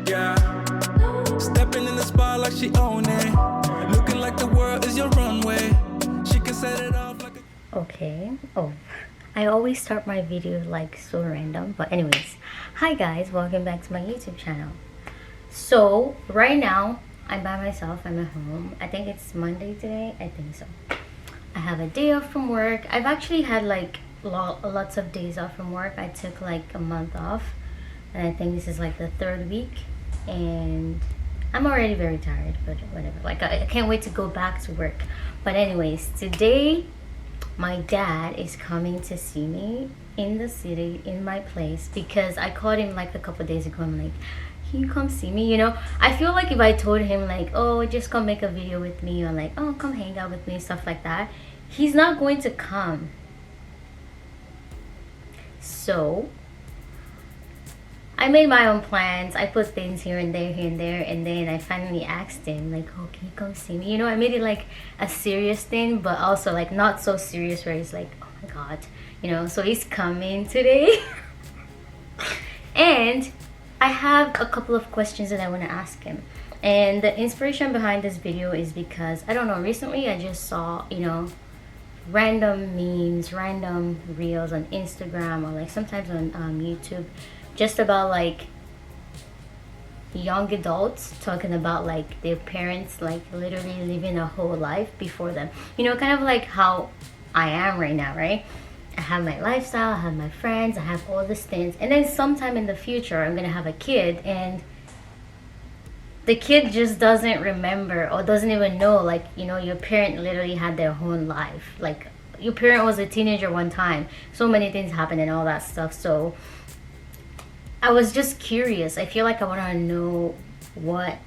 Yeah. Stepping in the spot like she own it. Looking like the world is your runway. She can set it off like a... Okay. Oh, I always start my videos like so random, but anyways, hi guys, welcome back to my YouTube channel. So right now I'm by myself. I'm at home. I think it's Monday today. I think so. I have a day off from work. I've actually had like lots of days off from work. I took like a month off, and I think this is like the third week, and I'm already very tired, but whatever. Like I can't wait to go back to work. But anyways, today my dad is coming to see me in the city, in my place, because I called him like a couple days ago. I'm like, can you come see me? You know, I feel like if I told him like, oh, just come make a video with me, or like, oh, come hang out with me, stuff like that, he's not going to come. So I made my own plans. I put things here and there, and then I finally asked him like, oh, can you come see me? You know, I made it like a serious thing, but also like not so serious where he's like, oh my god, you know. So he's coming today. And I have a couple of questions that I want to ask him. And the inspiration behind this video is because, I don't know, recently I just saw, you know, random memes, random reels on Instagram, or like sometimes on YouTube, just about like young adults talking about like their parents like literally living a whole life before them. You know, kind of like how I am right now, right? I have my lifestyle, I have my friends, I have all these things, and then sometime in the future I'm gonna have a kid, and the kid just doesn't remember or doesn't even know, like, you know, your parent literally had their own life. Like, your parent was a teenager one time, so many things happened and all that stuff. So I was just curious. I feel like I want to know what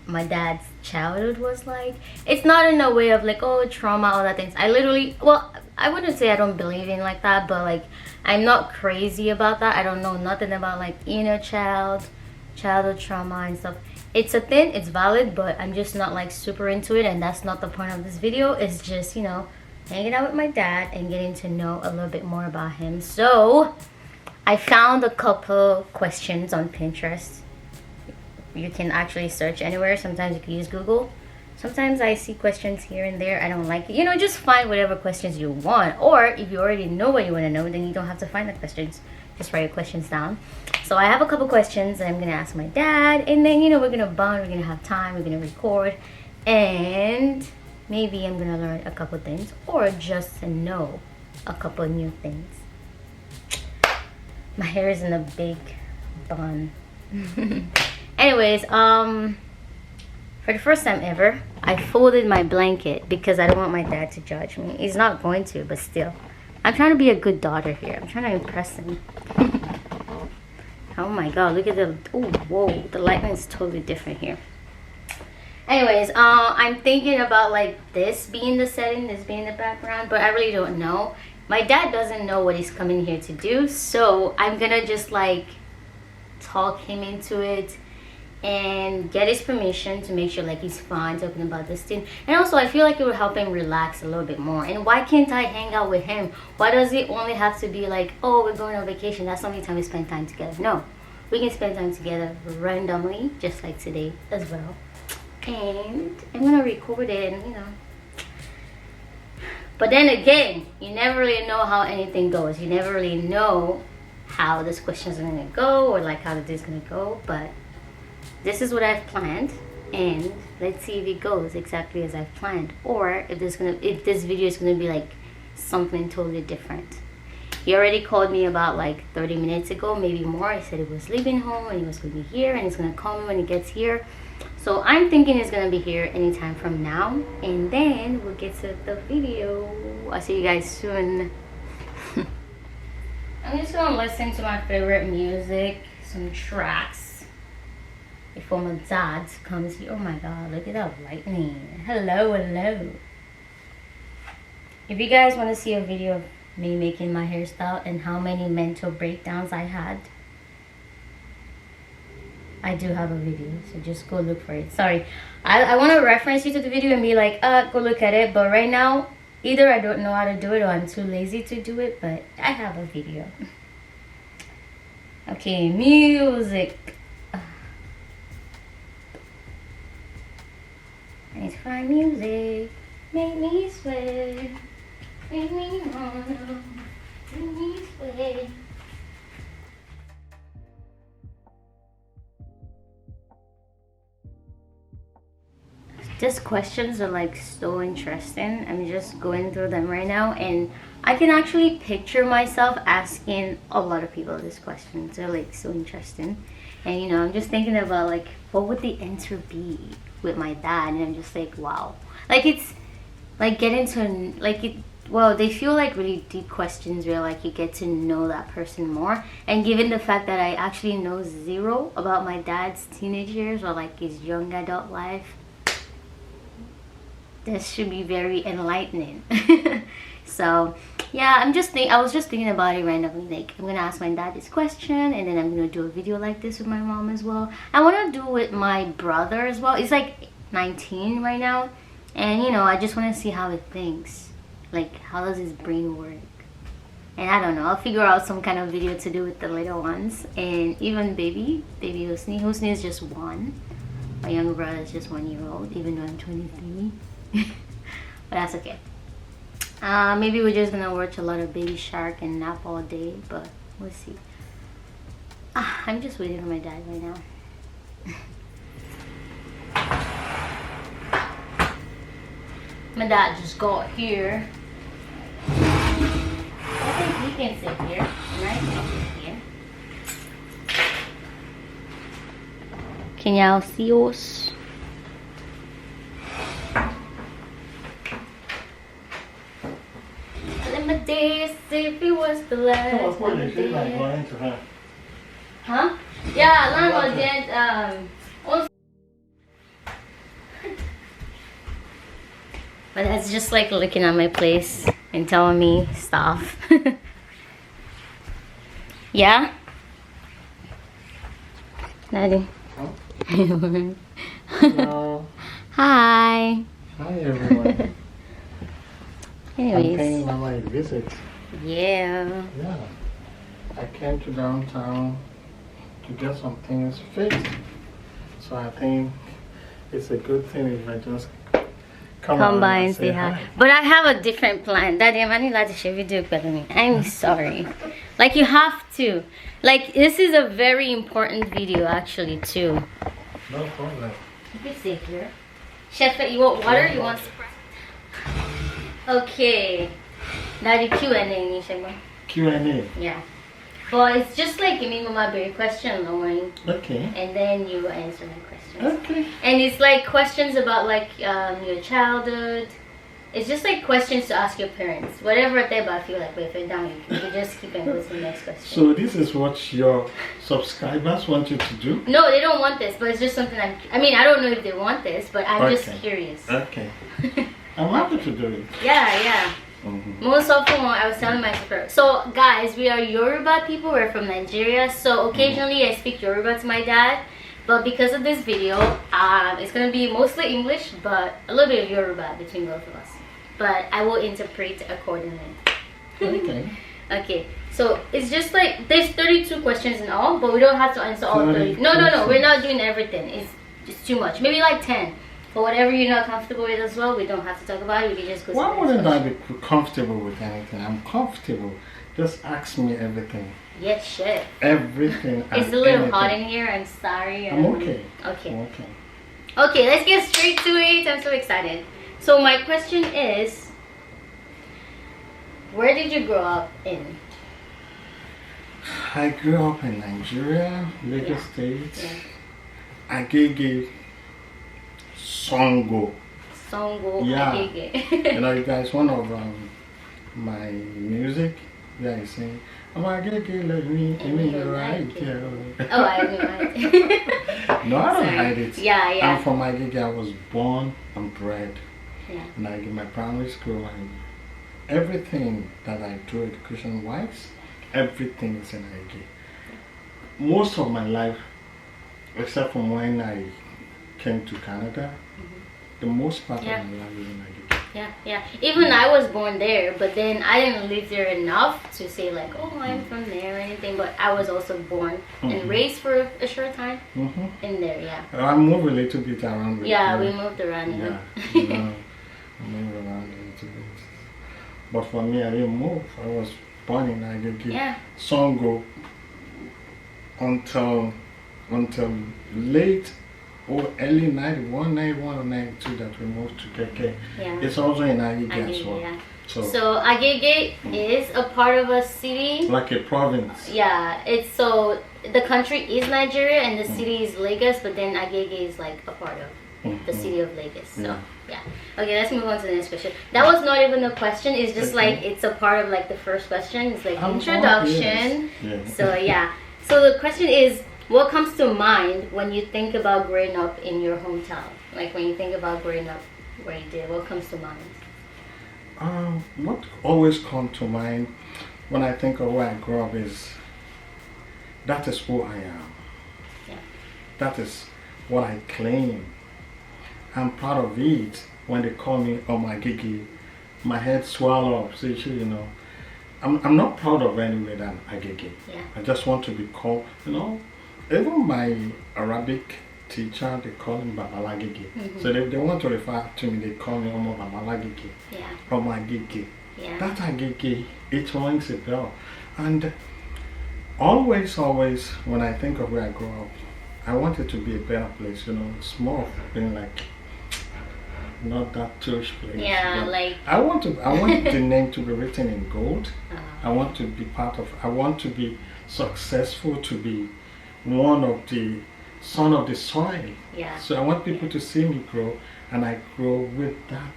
my dad's childhood was like. It's not in a way of like, oh, trauma, all that things. I literally, well, I wouldn't say I don't believe in like that, but like, I'm not crazy about that. I don't know nothing about like inner childhood trauma and stuff. It's a thing, it's valid, but I'm just not like super into it, and that's not the point of this video. It's just, you know, hanging out with my dad and getting to know a little bit more about him. So I found a couple questions on Pinterest. You can actually search anywhere. Sometimes you can use Google. Sometimes I see questions here and there. I don't like it. You know, just find whatever questions you want. Or if you already know what you want to know, then you don't have to find the questions. Just write your questions down. So I have a couple questions that I'm going to ask my dad. And then, you know, we're going to bond. We're going to have time. We're going to record. And maybe I'm going to learn a couple things. Or just to know a couple new things. My hair is in a big bun. Anyways, for the first time ever, I folded my blanket because I don't want my dad to judge me. He's not going to, but still. I'm trying to be a good daughter here. I'm trying to impress him. Oh my god, look at the... Oh, whoa. The lighting is totally different here. Anyways, I'm thinking about like this being the setting, this being the background, but I really don't know. My dad doesn't know what he's coming here to do, so I'm gonna just like talk him into it and get his permission to make sure like he's fine talking about this thing. And also I feel like it would help him relax a little bit more. And why can't I hang out with him? Why does it only have to be like, oh, we're going on vacation, that's the only time we spend time together? No, we can spend time together randomly, just like today as well. And I'm gonna record it, and you know, but then again, you never really know how anything goes. You never really know how this question is gonna go, or like how the day's gonna go. But this is what I've planned, and let's see if it goes exactly as I've planned, or if this video is gonna be like something totally different. He already called me about like 30 minutes ago, maybe more. He said he was leaving home and he was gonna be here, and he's gonna call me when he gets here. So I'm thinking he's gonna be here anytime from now, and then we'll get to the video. I'll see you guys soon. I'm just gonna listen to my favorite music, some tracks, before my dad comes here. Oh my god, look at that lightning. Hello, hello. If you guys want to see a video of me making my hairstyle and how many mental breakdowns I had, I do have a video, so just go look for it. Sorry, I want to reference you to the video and be like, go look at it, but right now either I don't know how to do it or I'm too lazy to do it, but I have a video. Okay, music. Find music, make me sweat, make me wanna, make me sweat. These questions are like so interesting. I'm just going through them right now, and I can actually picture myself asking a lot of people these questions. They're like so interesting. And you know, I'm just thinking about like what would the answer be with my dad, and I'm just like, wow. Like it's like getting to like it, well, they feel like really deep questions where like you get to know that person more. And given the fact that I actually know zero about my dad's teenage years or like his young adult life, this should be very enlightening. So yeah, I was just thinking about it randomly, like I'm gonna ask my dad this question, and then I'm gonna do a video like this with my mom as well. I want to do it with my brother as well. It's like 19 right now, and you know, I just want to see how it thinks, like how does his brain work. And I don't know, I'll figure out some kind of video to do with the little ones, and even baby Husni is just 1. My younger brother is just 1 year old, even though I'm 23. But that's okay. Maybe we're just gonna watch a lot of Baby Shark and nap all day, but we'll see. I'm just waiting for my dad right now. My dad just got here. I think he can sit here, right? Here. Can y'all see us? Days if it was the last. Huh? Yeah, landlord did also. But that's just like looking at my place and telling me stuff. Yeah? Daddy. Huh? Hello. Hi. Hi everyone. Anyways. I'm paying my visit. Yeah. Yeah. I came to downtown to get some things fixed. So I think it's a good thing if I just come by and say hi. But I have a different plan. Daddy, I'm not allowed to share video with me. I'm sorry. Like you have to. Like this is a very important video actually too. No problem. You can stay here. Chef, you want water? You want Sprite? Okay. Daddy, Q&A. Q&A. Yeah. But it's just like giving me my very question, Lauren. Okay. And then you answer my questions. Okay. And it's like questions about like your childhood. It's just like questions to ask your parents. Whatever they about feel like, if you're down, you can just keep and go to the next question. So this is what your subscribers want you to do? No, they don't want this, but it's just something I don't know if they want this, but I'm just curious. Okay. I'm happy to do it. Yeah. Most often, I was telling my sister. So, guys, we are Yoruba people. We're from Nigeria. So, occasionally, I speak Yoruba to my dad. But because of this video, it's going to be mostly English, but a little bit of Yoruba between both of us. But I will interpret accordingly. Okay. Okay. So, it's just like, there's 32 questions in all, but we don't have to answer all 30. No. We're not doing everything. It's just too much. Maybe like 10. But whatever you're not comfortable with as well, we don't have to talk about it. We can just go. Why wouldn't I be comfortable with anything? I'm comfortable. Just ask me everything. Yes, chef. Everything. It's a little hot in here. I'm sorry. I'm okay. Okay, let's get straight to it. I'm so excited. So my question is, where did you grow up in? I grew up in Nigeria, Lagos State. Yeah. Agege. Songo. Yeah. You know, you guys, one of my music, yeah, you sing, I'm Agege, let me right here. Oh, I didn't hide it. No, I don't hide it. Yeah. I'm from Agege. I was born and bred. Yeah. And I did my primary school, and everything that I do education-wise, everything is in Agege. Most of my life, except from when I came to Canada, the most part of my life is in Nigeria. Yeah. Even I was born there, but then I didn't live there enough to say like, oh, I'm from there or anything. But I was also born and raised for a short time in there. Yeah. I moved a little bit around. Yeah, we moved around. Yeah, you know, I moved around a little bit. But for me, I didn't move. I was born in Agege. Yeah. Songo until late or early 91, 91 or 92 that we moved to Keke. Yeah. It's also in Agege as well. Yeah. So Agege is a part of a city. like a province. Yeah, it's so the country is Nigeria and the city is Lagos, but then Agege is like a part of the city of Lagos. So yeah. Okay, let's move on to the next question. That was not even a question. It's just like it's a part of like the first question. It's like introduction. Yes. So yeah. So the question is, what comes to mind when you think about growing up in your hometown? Like when you think about growing up where you did, what comes to mind? What always comes to mind when I think of where I grew up is that is who I am. Yeah. That is what I claim. I'm proud of it. When they call me Omagigi, my head swell up. So you know, I'm not proud of anywhere than Agege. Yeah. I just want to be called, you know, even my Arabic teacher, they call him Babalagigi. So they want to refer to me, they call me Omo Babalagigi. Yeah. Omagigi. Yeah. That Agege, it rings a bell. And always, when I think of where I grew up, I want it to be a better place, you know. It's more of being like not that tourist place. Yeah, like I want the name to be written in gold. I want to be I want to be successful, to be one of the son of the soil. Yeah. So I want people to see me grow, and I grow with that.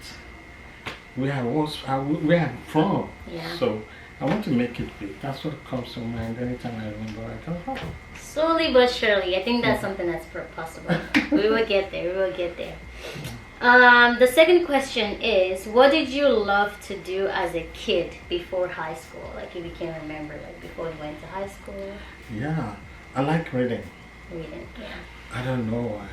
Where I'm from. Yeah. So I want to make it big. That's what comes to mind anytime I remember where I come from. Slowly but surely. I think that's something that's possible. We will get there. The second question is, what did you love to do as a kid before high school? Like if you can remember, like before you went to high school. Yeah, I like reading. Reading, yeah. I don't know why.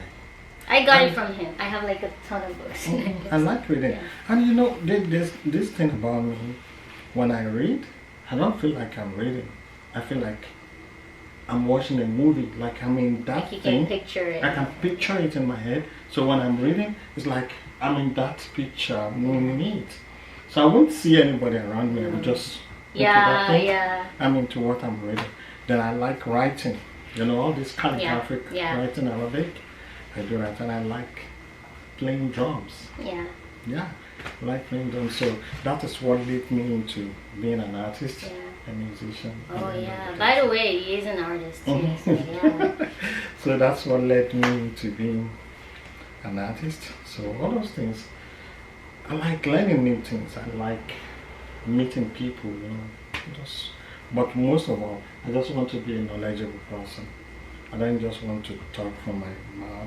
I got it from him. I have like a ton of books. I like reading. Yeah. And you know, there's this thing about me. When I read, I don't feel like I'm reading. I feel like I'm watching a movie. Like I'm in that Like you thing. can picture it. I can picture it in my head. So when I'm reading, it's like I'm in that picture. I'm in it. So I won't see anybody around me. I will just into that thing. Yeah. I'm into what I'm reading. Then I like writing. You know, all this calligraphic writing Arabic. I do that, and I like playing drums. Yeah. Yeah, I like playing drums. So that is what led me into being an artist, a musician. Oh yeah. By the way, he is an artist too. So, yeah. So that's what led me into being an artist. So all those things. I like learning new things. I like meeting people, you know. But most of all, I just want to be a knowledgeable person. I don't just want to talk from my mouth.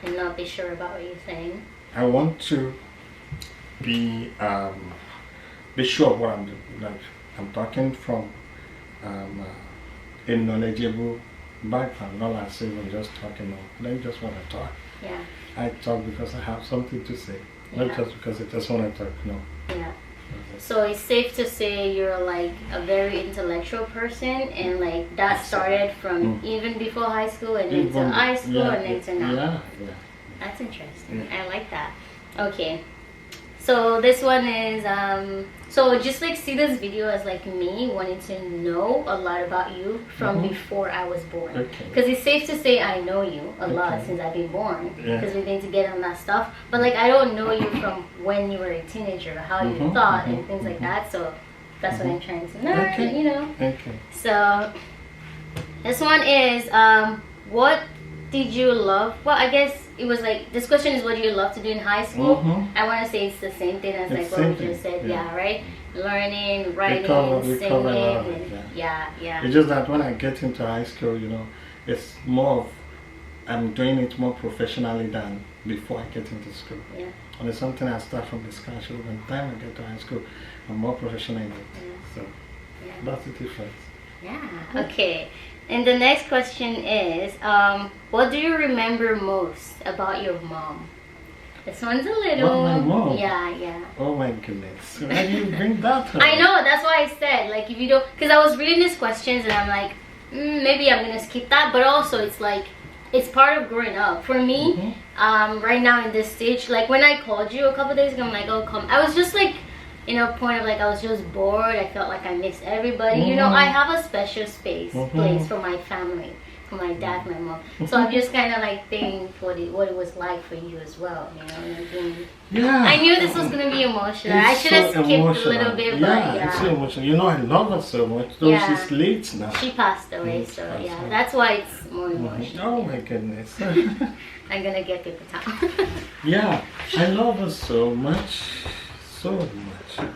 And not be sure about what you're saying. I want to be sure of what I'm doing. Like I'm talking from a knowledgeable background, not like I'm just talking. No, I don't just want to talk. Yeah. I talk because I have something to say, not just because I just want to talk. No. Yeah. So it's safe to say you're like a very intellectual person, and like that started from even before high school and into high school and into now. Yeah. That's interesting. I like that. Okay. So this one is so just like see this video as like me wanting to know a lot about you from before I was born. Because it's safe to say I know you a lot since I've been born, because we've been together on that stuff. But like I don't know you from when you were a teenager, how you thought and things like that. So that's what I'm trying to learn, you know. Okay. So this one is what did you love? Well, I guess it was like this question is what do you love to do in high school? I want to say it's the same thing as like what we just said. Yeah, right. Learning, writing, singing, and yeah. It's just that when I get into high school, you know, it's more of I'm doing it more professionally than before I get into school. Yeah. And it's something I start from the scratch. So by the time I get to high school, I'm more professional in it. So that's the difference. Yeah. Okay. And the next question is, what do you remember most about your mom? This one's a little. What, my mom? Yeah. Oh my goodness. Why do you bring that up? I know, that's why I said, like, if you don't, because I was reading these questions and I'm like, maybe I'm gonna skip that, but also it's like, it's part of growing up. For me, right now in this stage, like when I called you a couple days ago, I'm like, oh, come. I was just like, in a point of like, I was just bored. I felt like I missed everybody. You know, I have a special place for my family. For my dad, my mom. So I'm just kind of like thinking what it was like for you as well, you know. Yeah. I knew this was gonna be emotional. I should have skipped a little bit, but yeah. It's so emotional. You know, I love her so much. Though she's late now. She passed away, so yeah, that's why it's more emotional. Oh my goodness. I'm gonna get paper towel. Yeah, I love her so much, so much.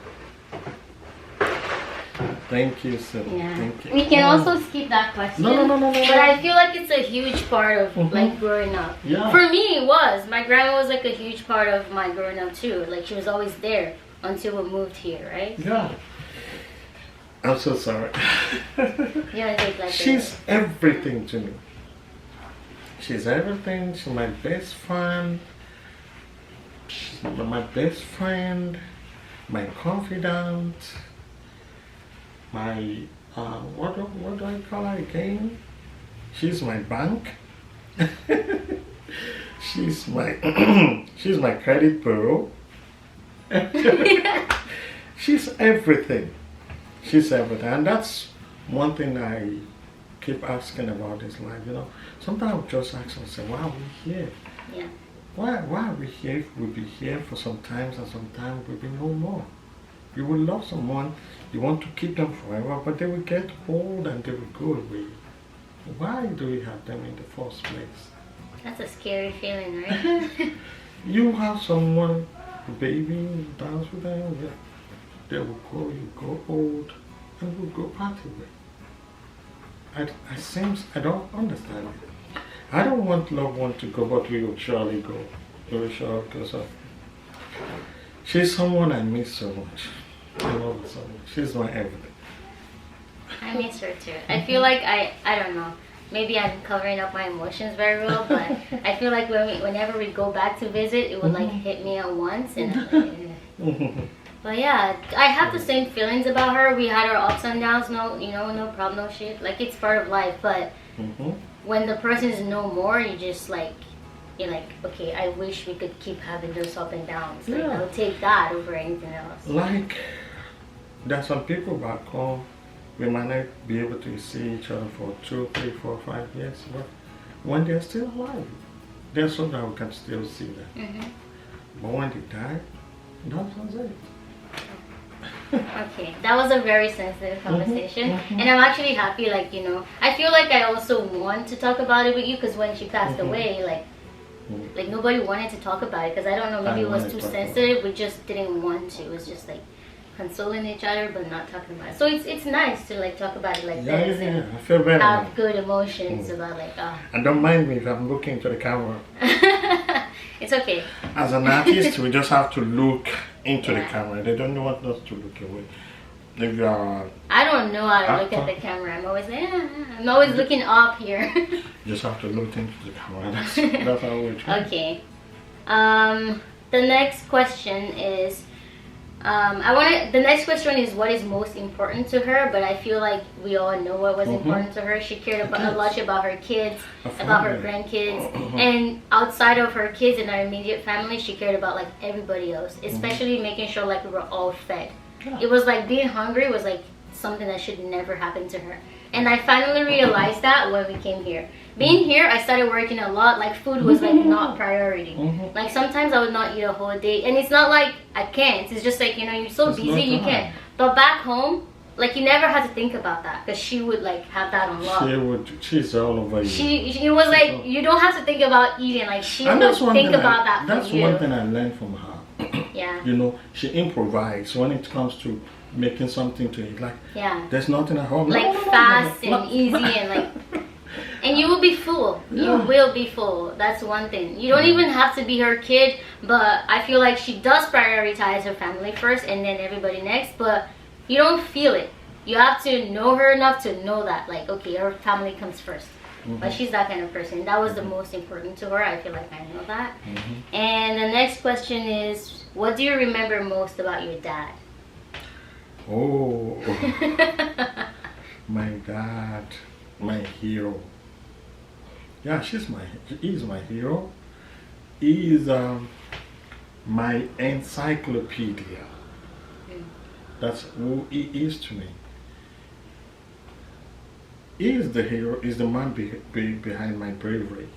Thank you, sir. Yeah. Thank you. We can also skip that question. No. But I feel like it's a huge part of like growing up. Yeah. For me, it was. My grandma was like a huge part of my growing up too. Like she was always there until we moved here, right? Yeah. I'm so sorry. Yeah, like She's everything to me. She's everything. She's my best friend. She's my best friend. My confidant. My what do I call her again? She's my bank. she's my credit bureau. She's everything. She's everything, and that's one thing I keep asking about this life. You know, sometimes I just ask myself, why are we here? Yeah. Why are we here? We'll be here for some times, and sometimes we'll be no more. You will love someone, you want to keep them forever, but they will get old and they will go away. Why do we have them in the first place? That's a scary feeling, right? You have someone, a baby, you dance with them, yeah. They will go, you go old, and will go part away. I don't understand it. I don't want loved one to go, but we will surely go. We will surely go. So she's someone I miss so much. I love her so much. She's my everything. I miss her too. I feel like I don't know. Maybe I'm covering up my emotions very well, but I feel like whenever we go back to visit, it would like hit me at once, and I'm like, but yeah, I have the same feelings about her. We had our ups and downs, no problem, no shit. Like it's part of life, but when the person is no more, you're like, okay, I wish we could keep having those up and downs. Like I'll take that over anything else. Like there's some people back home, we might not be able to see each other for 2, 3, 4, 5 years, but when they're still alive, there's so that we can still see them. But when they die, that was it. Okay, that was a very sensitive conversation, and I'm actually happy. Like I feel like I also want to talk about it with you because when she passed away, like nobody wanted to talk about it because I don't know, maybe it was too sensitive. We just didn't want to. It was just like consoling each other but not talking about it. So it's nice to like talk about it like this and I feel better. have good emotions about like And don't mind me if I'm looking to the camera. It's okay. As an artist, we just have to look into the camera. They don't want us to look away. If you are I don't know how to look at the camera. I'm always like, I'm always looking up here. You just have to look into the camera. That's how we try. Okay. The next question is the next question is what is most important to her, but I feel like we all know what was important to her. She cared a lot about her kids, about her grandkids, and outside of her kids and our immediate family, she cared about like everybody else, especially making sure like we were all fed. It was like being hungry was like something that should never happen to her. And I finally realized that when we came here. Being here, I started working a lot. Like food was like not priority. Like sometimes I would not eat a whole day, and it's not like I can't. It's just like you're so busy you can't. But back home, like you never had to think about that because she would like have that on lock. She's all over you. She was like you don't have to think about eating. Like she would think about that for you. That's one thing I learned from her. Yeah. She improvised when it comes to making something to eat. Like there's nothing at home. Like fast and easy and like. And you will be full. You will be full. That's one thing. You don't even have to be her kid, but I feel like she does prioritize her family first and then everybody next, but you don't feel it. You have to know her enough to know that, like, okay, her family comes first. But she's that kind of person. That was the most important to her. I feel like I know that. Mm-hmm. And the next question is, what do you remember most about your dad? Oh, my dad, my hero. Yeah, he's my hero. He is my encyclopedia. That's who he is to me. He is the hero, is the man behind my bravery.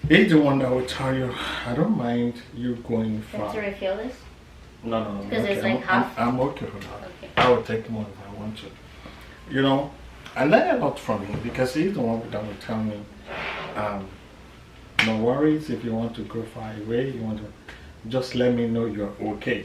He's the one that will tell you, I don't mind you going far. To refill this? No. Because Okay. it's like half. I'm okay for that. Okay. I will take more if I want to. You know, I learn a lot from him because he's the one that will tell me, no worries if you want to go far away, you want to, just let me know you're okay.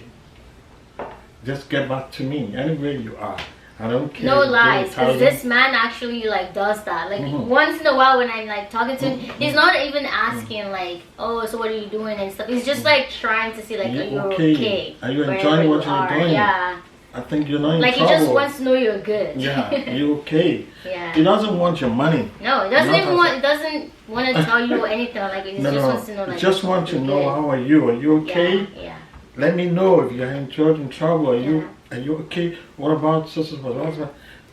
Just get back to me anywhere you are. I don't care. No lies, because this man actually like does that. Like once in a while when I'm like talking to him, he's not even asking like, oh, so what are you doing and stuff. He's just like trying to see like, are you okay? Are you enjoying what you're doing? Yeah. I think you're not in like trouble. He just wants to know you're good. Yeah, you okay? Yeah. He doesn't want your money. No, he doesn't even want. He doesn't want to tell you anything. Like he just wants to know. Like, he just wants to know how are you? Are you okay? Yeah. Let me know if you're in trouble. Are you okay? What about sisters?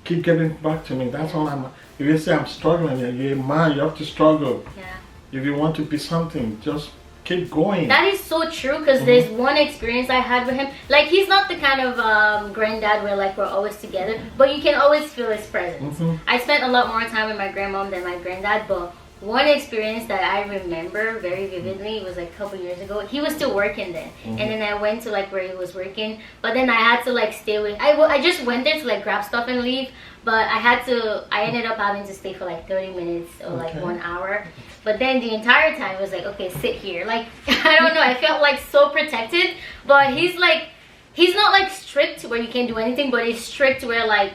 Keep getting back to me. That's all I'm. If you say I'm struggling, you're a man. You have to struggle. Yeah. If you want to be something, just keep going. That is so true because there's one experience I had with him. Like he's not the kind of granddad where like we're always together, but you can always feel his presence. I spent a lot more time with my grandmom than my granddad, but one experience that I remember very vividly was like a couple years ago. He was still working then, and then I went to like where he was working, but then I had to like stay with. I just went there to like grab stuff and leave, but I ended up having to stay for like 30 minutes or like 1 hour. But then the entire time it was like, okay, sit here. Like I don't know, I felt like so protected. But he's not like strict where you can't do anything, but he's strict where like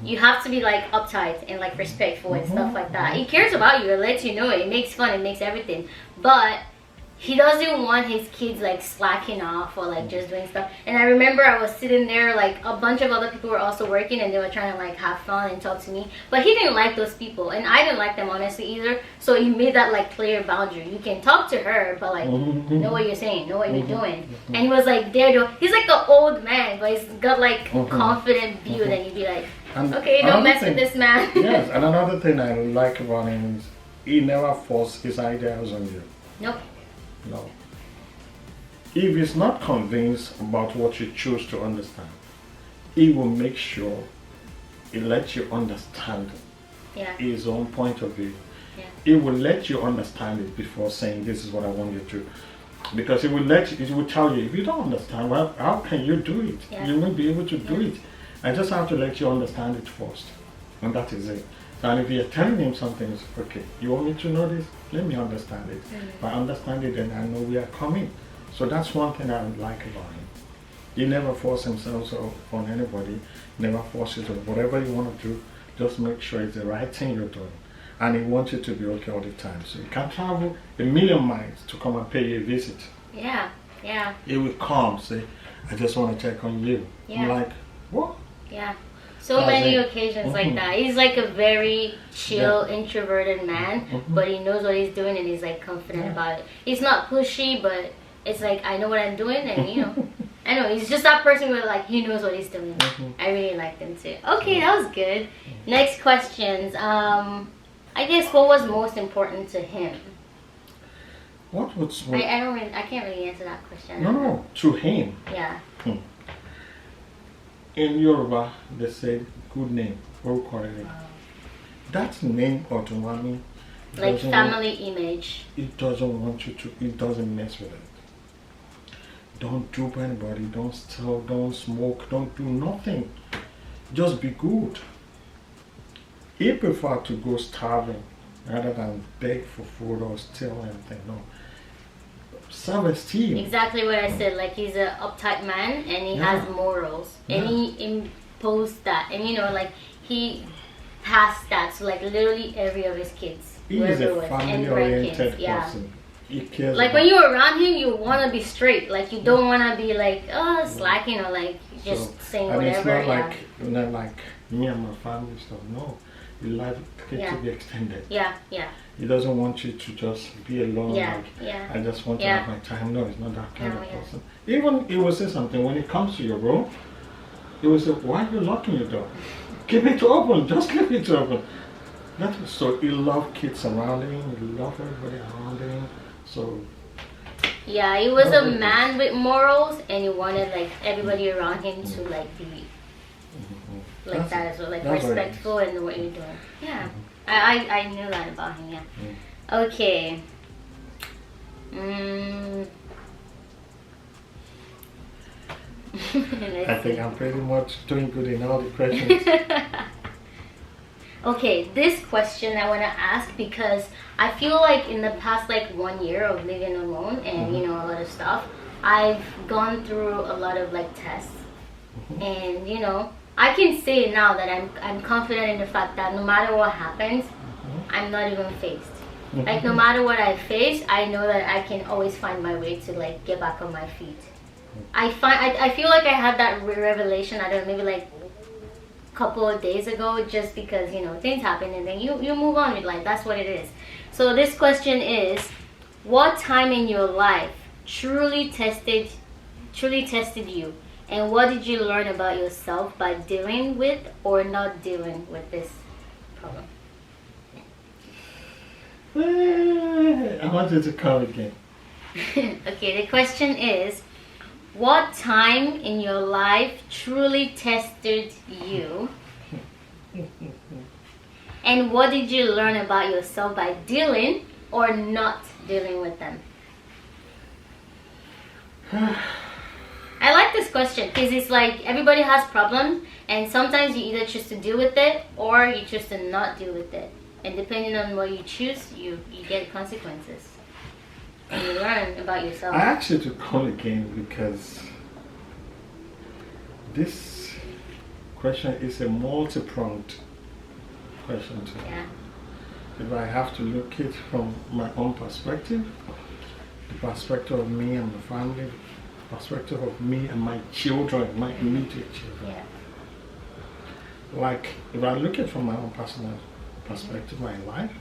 you have to be like uptight and like respectful and stuff like that. He cares about you, it lets you know it makes fun, it makes everything. But he doesn't want his kids like slacking off or like just doing stuff. And I remember I was sitting there, like a bunch of other people were also working and they were trying to like have fun and talk to me. But he didn't like those people and I didn't like them honestly either. So he made that like clear boundary. You can talk to her, but like know what you're saying, know what you're doing. And he was like there, he's like an old man, but he's got like confident view that you'd be like, okay, don't mess with this man. Yes, and another thing I like about him is he never forces his ideas on you. Nope. No. If he's not convinced about what you choose to understand, he will make sure he lets you understand his own point of view. Yeah. He will let you understand it before saying this is what I want you to. Because he will tell you, if you don't understand, well, how can you do it? Yeah. You won't be able to do it. I just have to let you understand it first. And that is it. And if you're telling him something, it's okay, you want me to know this? Let me understand it. If I understand it, then I know we are coming. So that's one thing I like about him. He never forces himself on anybody, never forces on whatever you want to do, just make sure it's the right thing you're doing. And he wants you to be okay all the time. So you can travel a million miles to come and pay you a visit. Yeah, yeah. He will come, say, I just want to check on you. Yeah. I'm like, what? Yeah. So many occasions like that. He's like a very chill, introverted man, but he knows what he's doing and he's like confident about it. He's not pushy, but it's like, I know what I'm doing and you know, I know, he's just that person where like, he knows what he's doing. I really like him too. Okay, that was good. Next questions. I guess what was most important to him? What was... I can't really answer that question. No, to him. Yeah. In Yoruba, they say good name, that name autonomy, like family image. It doesn't want you to, it doesn't mess with it. Don't dupe anybody, don't steal, don't smoke, don't do nothing. Just be good. He prefer to go starving rather than beg for food or steal anything. No. Self-esteem. Exactly what I said. Like he's a uptight man and he has morals and he imposed that, and you know, like he passed that to like literally every of his kids. He is a family-oriented person. He cares. Like when you're around him, you want to be straight. Like you don't want to be like slacking or like just saying whatever. It's not like me and my family stuff. No, you like it Yeah. to be extended. Yeah, yeah. He doesn't want you to just be alone. Yeah, Like, yeah. I just want to Yeah. have my time. No, he's not that kind No, of yeah. person. Even he will say something when it comes to your room. He will say, "Why are you locking your door? Keep it open. Just keep it open." So he loved kids around him. He loved everybody around him. So Yeah, he was a That's what man with morals, and he wanted like everybody around him to like be like That's that it. as well, like That's what it is. respectful in what you're doing. Yeah, I knew that about him. Yeah. Okay. I think I'm pretty much doing good in all the questions. Okay, this question I want to ask because I feel like in the past like 1 year of living alone and you know a lot of stuff, I've gone through a lot of like tests, and you know I can say now that I'm confident in the fact that no matter what happens, I'm not even phased. Like no matter what I face, I know that I can always find my way to like get back on my feet. I feel like I had that revelation. I don't know, maybe like couple of days ago, just because you know things happen and then you move on with life. That's what it is. So this question is, what time in your life truly tested you, and what did you learn about yourself by dealing with or not dealing with this problem? I want you to come again. Okay, the question is, what time in your life truly tested you? And what did you learn about yourself by dealing or not dealing with them? I like this question because it's like everybody has problems, and sometimes you either choose to deal with it or you choose to not deal with it. And depending on what you choose, you get consequences. And you learn about yourself. I asked you to call again because this question is a multi-pronged question to me. Yeah. If I have to look it from my own perspective, the perspective of me and my family, the perspective of me and my children, my immediate children. Yeah. Like, if I look at it from my own personal perspective, my life,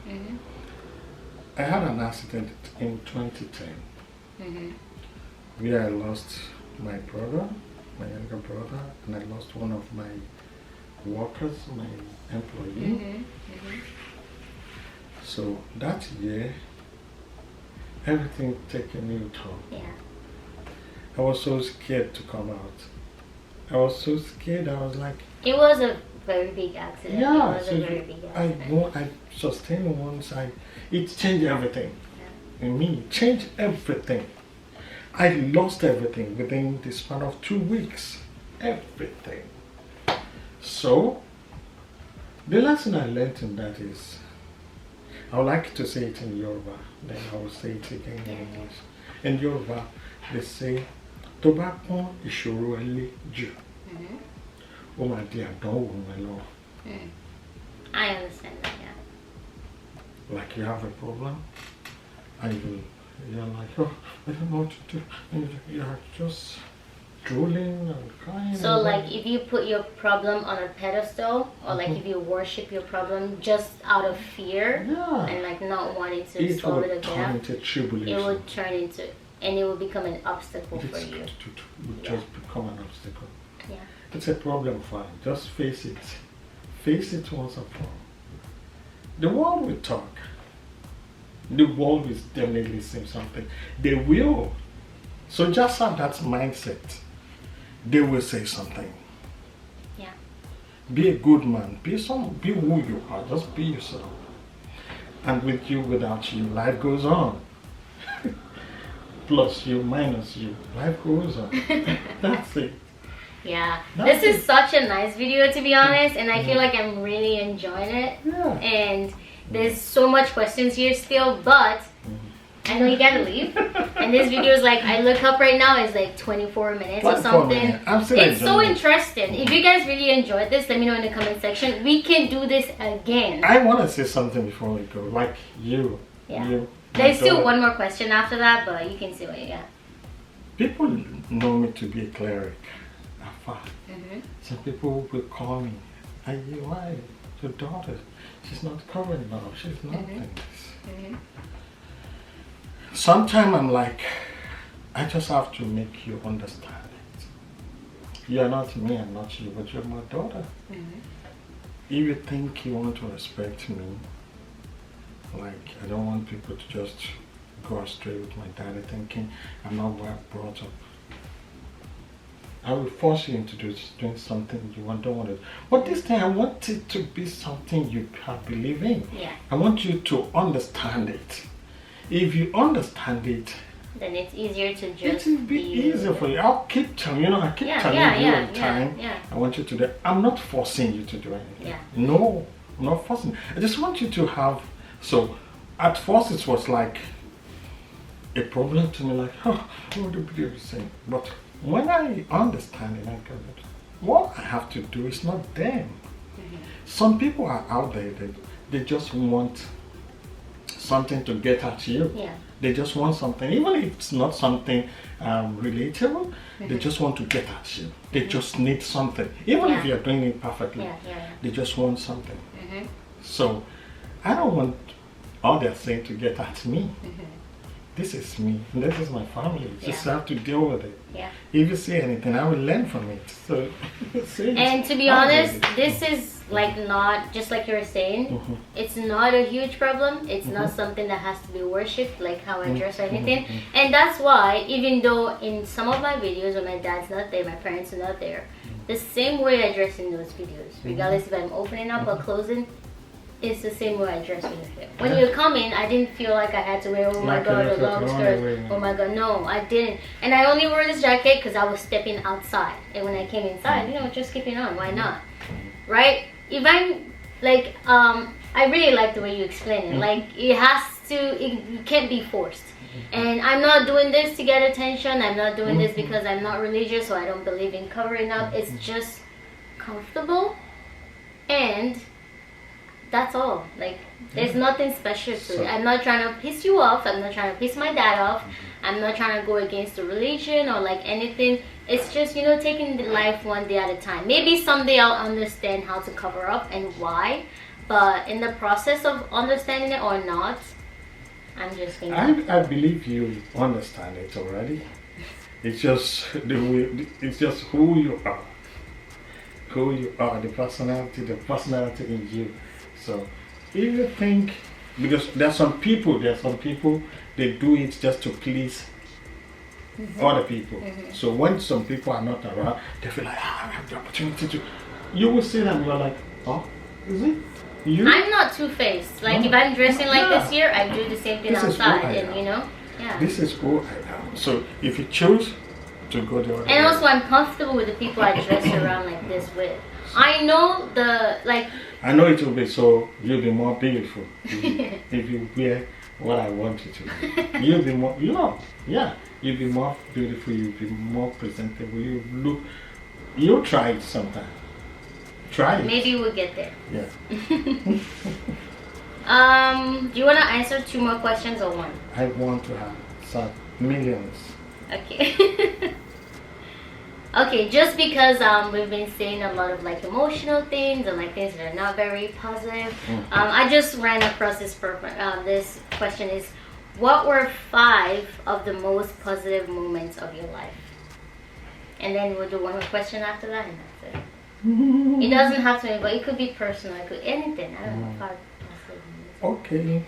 I had an accident in 2010 where I lost my brother, my younger brother, and I lost one of my workers, my employee. So that year, everything took a new turn. Yeah. I was so scared to come out. I was so scared, I was like, It was a very big accident. yeah, It was so a very big accident. I sustained one side. It changed everything. In me, it changed everything. I lost everything within the span of 2 weeks. Everything. So, the lesson I learned in that is, I would like to say it in Yoruba, then I will say it again in English. In Yoruba, they say, tó bá pọ́n ìṣòro ẹ lé jù, ó máa di àdánwò ẹ lọ. I understand that, yeah. Like you have a problem, and you're like, oh, I don't know what to do. And you're just drooling and crying. So and like if you put your problem on a pedestal, or like if you worship your problem just out of fear and like not wanting to it solve will it turn again, into tribulation. it will turn into, and it will become an obstacle for you. It will just become an obstacle. Yeah. It's a problem, fine. Just face it. Face it once and for all. The world will talk. The world will definitely say something. They will. So just have that mindset. They will say something. Yeah. Be a good man. Be who you are. Just be yourself. And with you, without you, life goes on. Plus you, minus you, life goes on. That's it. Yeah. That's This is such a nice video, to be honest, and I feel like I'm really enjoying it. Yeah. And there's so much questions here still, but I know you gotta leave. And this video is like, I look up right now, it's like 24 minutes or 24 something. minutes. I'm still It's so enjoying it. interesting. If you guys really enjoyed this, let me know in the comment section. We can do this again. I want to say something before we go. Like you. Yeah. You, There's my still daughter. one more question after that, but you can see what you got. People know me to be a cleric. Afa. Some people will call me. Why? your daughter, she's not covering up, she's nothing. Sometimes I'm like, I just have to make you understand it. You are not me, I'm not you, but you're my daughter. If you think you want to respect me, like I don't want people to just go astray with my daddy thinking I'm not well brought up. I will force you into doing something you don't want to. But this time I want it to be something you believe in. Yeah. I want you to understand it. If you understand it, then it's easier to it just will be easier for you. I'll keep telling you, I keep telling you all the time. I want you to do. I'm not forcing you to do anything. Yeah. No, I'm not forcing. I just want you to have. So, at first it was like a problem to me, like, oh, what do people say? But when I understand it, I go, what I have to do is not them. Some people are out there that they just want something to get at you. Yeah. They just want something, even if it's not something relatable, they just want to get at you. They just need something, even if you're doing it perfectly. They just want something. So I don't want all they're saying to get at me. This is me, and this is my family. Just have to deal with it. If you say anything, I will learn from it. So, and to be honest, this is like not, just like you were saying, it's not a huge problem. It's not something that has to be worshipped, like how I dress or anything. And that's why, even though in some of my videos when my dad's not there, my parents are not there, the same way I dress in those videos, regardless if I'm opening up or closing, it's the same way I dress with him. When you come in, I didn't feel like I had to wear, oh my god, a long skirt. Oh my god, no, I didn't. And I only wore this jacket because I was stepping outside. And when I came inside, just keep it on. Why not? Right? If I'm like, I really like the way you explain it. Like, it can't be forced. And I'm not doing this to get attention. I'm not doing this because I'm not religious, so I don't believe in covering up. It's just comfortable, and that's all. Like, there's nothing special to it. I'm not trying to piss you off. I'm not trying to piss my dad off. I'm not trying to go against the religion or like anything. It's just, taking the life one day at a time. Maybe someday I'll understand how to cover up and why. But in the process of understanding it or not, I'm just thinking. I believe you understand it already. It's just it's just who you are. Who you are, the personality in you. So if you think, because there are some people, they do it just to please other people. So when some people are not around, they feel like, I have the opportunity to. You will see them, you're like, oh, is it you? I'm not two-faced. Like, if I'm dressing like this here, I do the same thing outside, and This is who I am. So if you choose to go the other way. And also, I'm comfortable with the people I dress around like this with. I know I know it will be so. You'll be more beautiful if you wear what I want you to. You'll be more. You'll be more beautiful. You'll be more presentable. You'll try it sometime. Try it. Maybe we'll get there. Yeah. Do you want to answer 2 more questions or 1? I want to have millions. Okay. Okay, just because we've been saying a lot of like emotional things and like things that are not very positive, I just ran across this this question is, what were 5 of the most positive moments of your life? And then we'll do 1 more question after that, and that's it. It doesn't have to be, but it could be personal, it could anything. I don't know. 5 positive moments. Okay.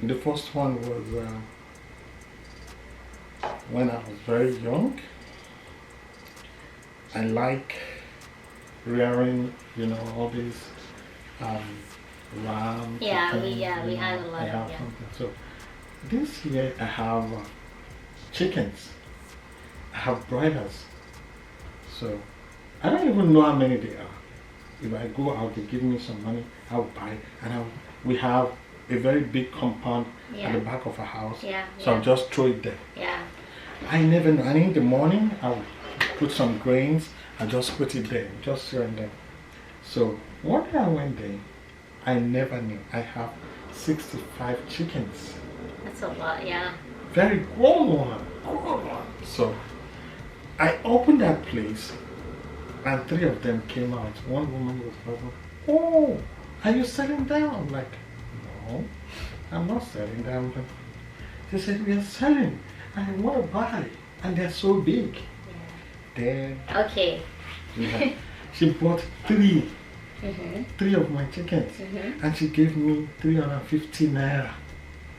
The first one was when I was very young. I like rearing, all these rams. Yeah, we had a lot of So this year I have chickens. I have broilers. So I don't even know how many they are. If I go out, they give me some money, I'll buy, and we have a very big compound at the back of our house. So I'll just throw it there. I never know. And in the morning, I'll put some grains, I'll just put it there, just here and there. So one day I went there, I never knew. I have 65 chickens. That's a lot, yeah. Very grown one. So I opened that place and 3 of them came out. One woman was like, "Oh, are you selling them?" I'm like, "No, I'm not selling them." They said, "We are selling. I want to buy." And they're so big. Then Okay. yeah, she bought 3 of my chickens, and she gave me 350 naira.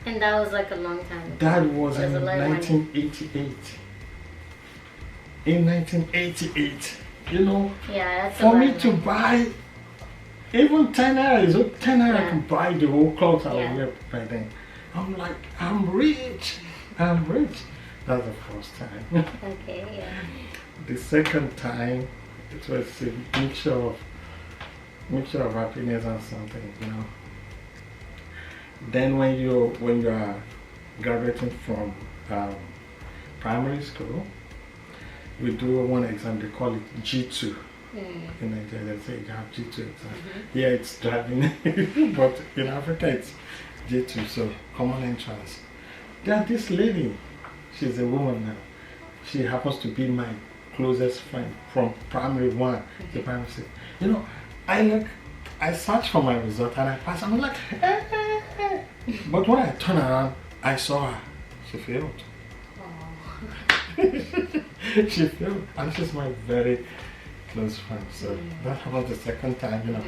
And that was like a long time ago. That was It in a lot of money. 1988. In 1988, you know, Yeah, that's a for lot me of to money. buy even 10 naira, is 10 naira Yeah. to buy the whole cloth I Yeah. wear by then. I'm like, I'm rich. I'm rich. That's the first time. Okay, yeah. The second time, it was a mixture of happiness and something, you know. Then when you are graduating from primary school, we do one exam. They call it G2. In Nigeria, they say you have G2 exam. Here it's driving, but in Africa it's G2. So common entrance. There's this lady. She's a woman now. She happens to be my closest friend from primary 1 to primary 6. You know, I searched for my result and I passed. I'm like, but when I turn around, I saw her. She failed. She failed, and she's my very close friend. So that happened the second time. You know,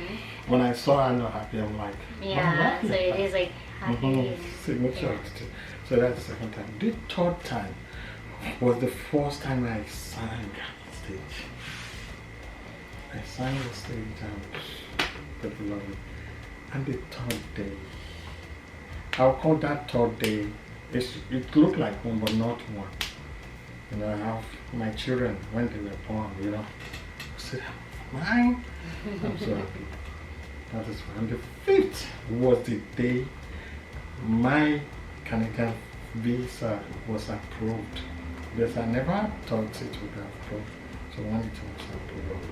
when I saw her not happy, I'm like, Yeah, so it is like happy. Signature. So that's the second time. The third time was the first time I sang on stage. I sang on stage and people loved it. And the third day, I'll call that third day, it looked like one but not one. You know, I have my children when they were born, you know. I said, mine. I'm so happy. That is one. And the 5th was the day my Canadian visa was approved. Because I never thought it would be approved. So when it was approved,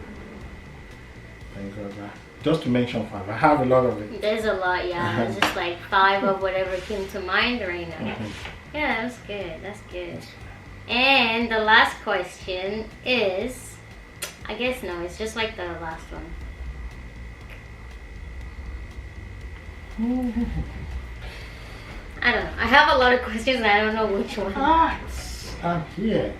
thank God. Just to mention 5, I have a lot of it. There's a lot, yeah. It's just like 5 of whatever came to mind right now. Yeah, that's good. That's good. And the last question is, I guess no, it's just like the last one. I don't know. I have a lot of questions and I don't know which one. I'm here.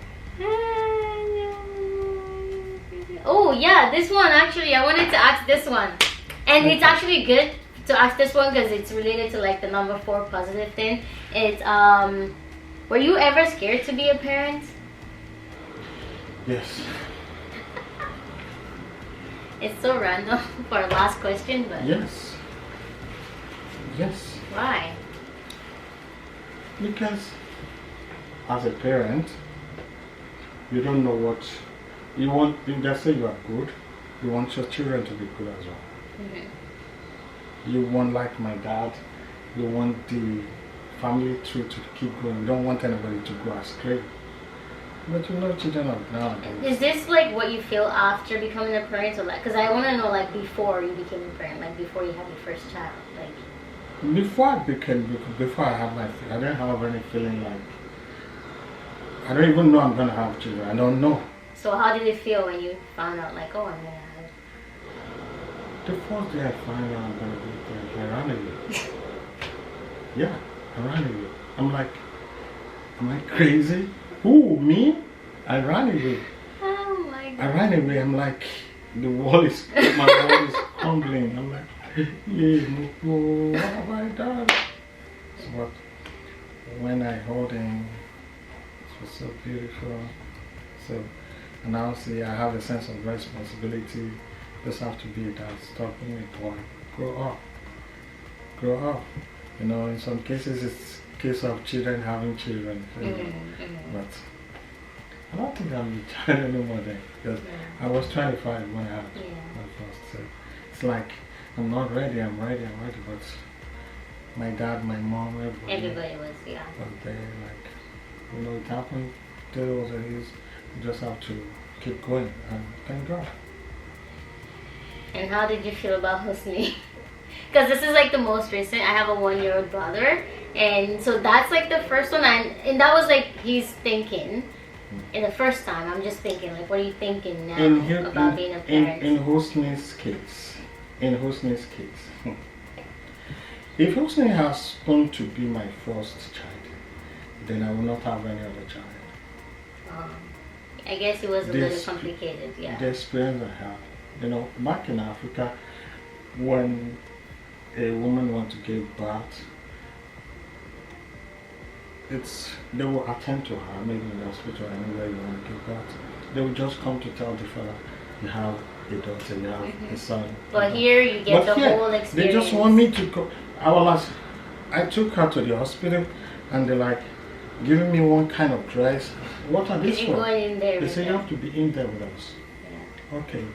Oh yeah, this one actually, I wanted to ask this one. And it's actually good to ask this one because it's related to like the number 4 positive thing. It's, were you ever scared to be a parent? Yes. It's so random for our last question, but Yes. Yes. why? Because as a parent, you don't know what you want. You just say you are good. You want your children to be good as well. You want, like my dad, you want the family tree to keep going. You don't want anybody to go astray. But you know, children are nowadays. Is this like what you feel after becoming a parent, or like? Because I want to know like before you became a parent, like before you had your first child, like. Before I had my, I didn't have any feeling like, I don't even know I'm gonna have children. I don't know. So how did it feel when you found out, like, oh, I'm gonna have? The first day I found out I'm gonna be a parent, I ran away. Yeah, I ran away. I'm like, am I crazy? Who, me? I ran away. Oh my god. I ran away. I'm like, my wall is crumbling. I'm like, yeah, what have I done? But when I hold him, it was so beautiful. So, and now see, I have a sense of responsibility. Just have to be that. Stop being a boy. Grow up. Grow up. You know, in some cases, it's a case of children having children. But I don't think I'm a child anymore then. Because I was 25 when I had my first. So it's like, I'm not ready, I'm ready. But my dad, my mom, Everybody was, yeah. was there. Like, you know, it happened. There was a use. You just have to keep going. And thank God. And how did you feel about Husni? Because this is like the most recent. I have a 1-year-old brother. And so that's like the first one. And that was like, he's thinking. in the first time? I'm just thinking, like, what are you thinking now in about being a parent? in Hosni's case, if Hosni has going to be my first child, then I will not have any other child. I guess it was a little complicated, yeah. The experience I have, you know, back in Africa, when a woman wants to give birth, they will attend to her, maybe in the hospital or anywhere you want to give birth. They will just come to tell the father, you have a daughter, you have a son. But here you get the whole experience. They just want me to go. I took her to the hospital and they're like giving me one kind of dress. What are these for? Going in there they say them. you have to be in there with us. Yeah. Okay.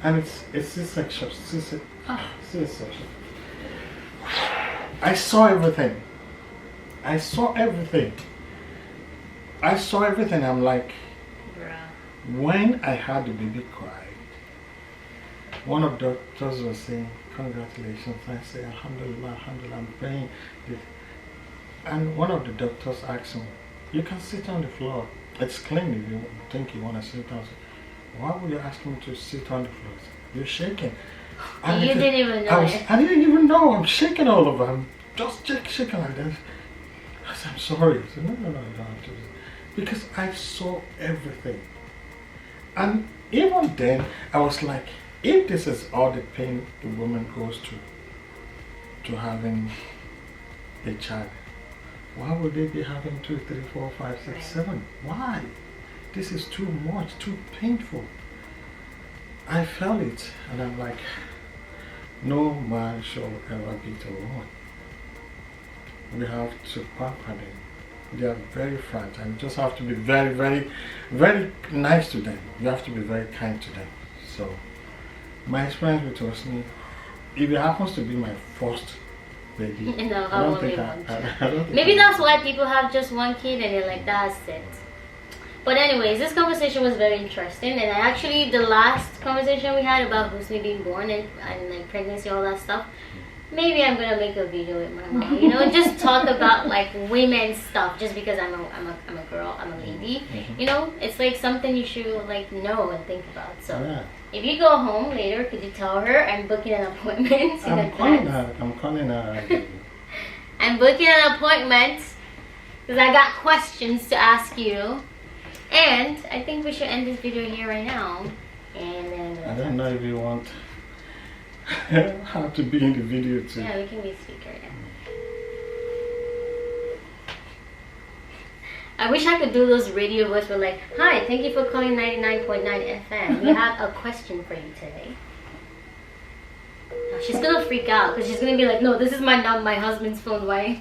And it's C-section. C-section. I saw everything. I'm like, when I had the baby cry, one of the doctors was saying, congratulations. I say, Alhamdulillah, Alhamdulillah, I'm praying. And one of the doctors asked him, you can sit on the floor. It's clean if you think you want to sit down. Why would you ask me to sit on the floor? You're shaking. And you didn't even know I didn't even know. I'm shaking all over. I'm just shaking like this. I said, I'm sorry. I said, no, you don't have to. Because I saw everything. And even then, I was like, if this is all the pain the woman goes through to having a child, why would they be having 2, 3, 4, 5, 6, 7? Why? This is too much, too painful. I felt it, and I'm like, no man shall ever beat a woman. We have to pamper them. They are very fragile. You just have to be very, very, very nice to them. You have to be very kind to them. So, my experience with Hosni, if it happens to be my first baby, no, I don't think I don't think maybe that's why people have just one kid and they're like, that's it. But anyways, this conversation was very interesting, and actually the last conversation we had about Hosni being born and like pregnancy, all that stuff, maybe I'm gonna make a video with my mom, you know, just talk about like women's stuff, just because I'm a girl, I'm a lady, you know, it's like something you should like know and think about. So if you go home later, could you tell her I'm booking an appointment in advance? I'm calling her. I'm booking an appointment because I got questions to ask you. And I think we should end this video here right now. And then I don't know if you want how to be in the video too. Yeah, we can be speaker again. I wish I could do those radio voice where like, hi, thank you for calling 99.9 FM. We have a question for you today. Now, she's gonna freak out because she's gonna be like, no, this is not my husband's phone, why?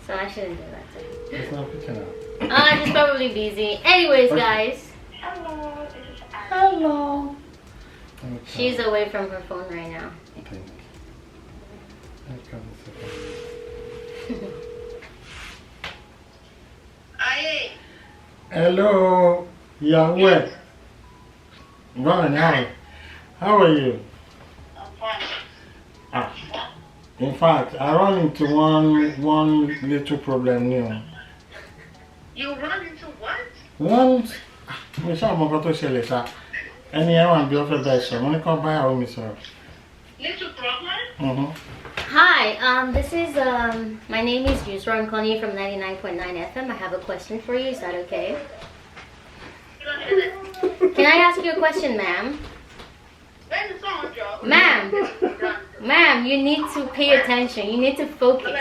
So I shouldn't do that to her. It's not picking up. She's probably busy. Anyways, guys. Hello, this is Anne. Hello. She's away from her phone right now. Aye. Hello. Yahweh. Ron, hi. How are you? I'm fine. In fact, I run into one little problem now. You run into what? One, we saw my photo show. Any one be offered by some. I'm going to buy our sir. Little problem? Hi, this is my name is Yusra. I'm calling you from 99.9 FM. I have a question for you. Is that okay? Go ahead. Can I ask you a question, ma'am? Where's the song, Joe? Ma'am, you need to pay attention. You need to focus.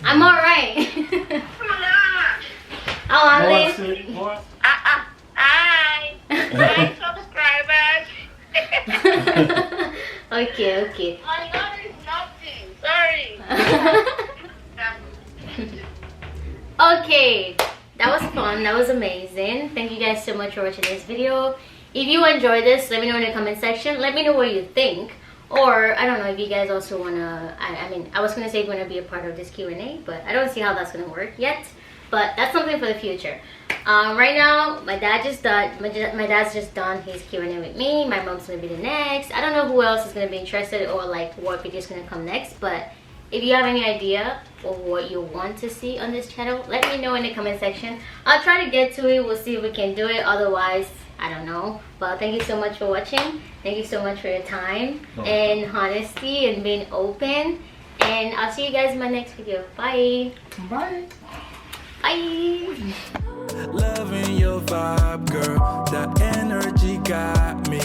I'm alright. Oh, I'm Hi. Hi, subscribers. Okay. My name is nothing. Sorry. Okay, that was fun. That was amazing. Thank you guys so much for watching this video. If you enjoyed this, let me know in the comment section. Let me know what you think. Or, I don't know if you guys also want to... I mean, I was going to say you want to be a part of this Q&A, but I don't see how that's going to work yet. But that's something for the future. Right now, my dad's just done his Q&A with me. My mom's gonna be the next. I don't know who else is gonna be interested or like what video's gonna come next, but if you have any idea of what you want to see on this channel, let me know in the comment section. I'll try to get to it. We'll see if we can do it. Otherwise, I don't know. But thank you so much for watching. Thank you so much for your time and honesty and being open. And I'll see you guys in my next video. Bye. Bye. Bye. Loving your vibe, girl. That energy got me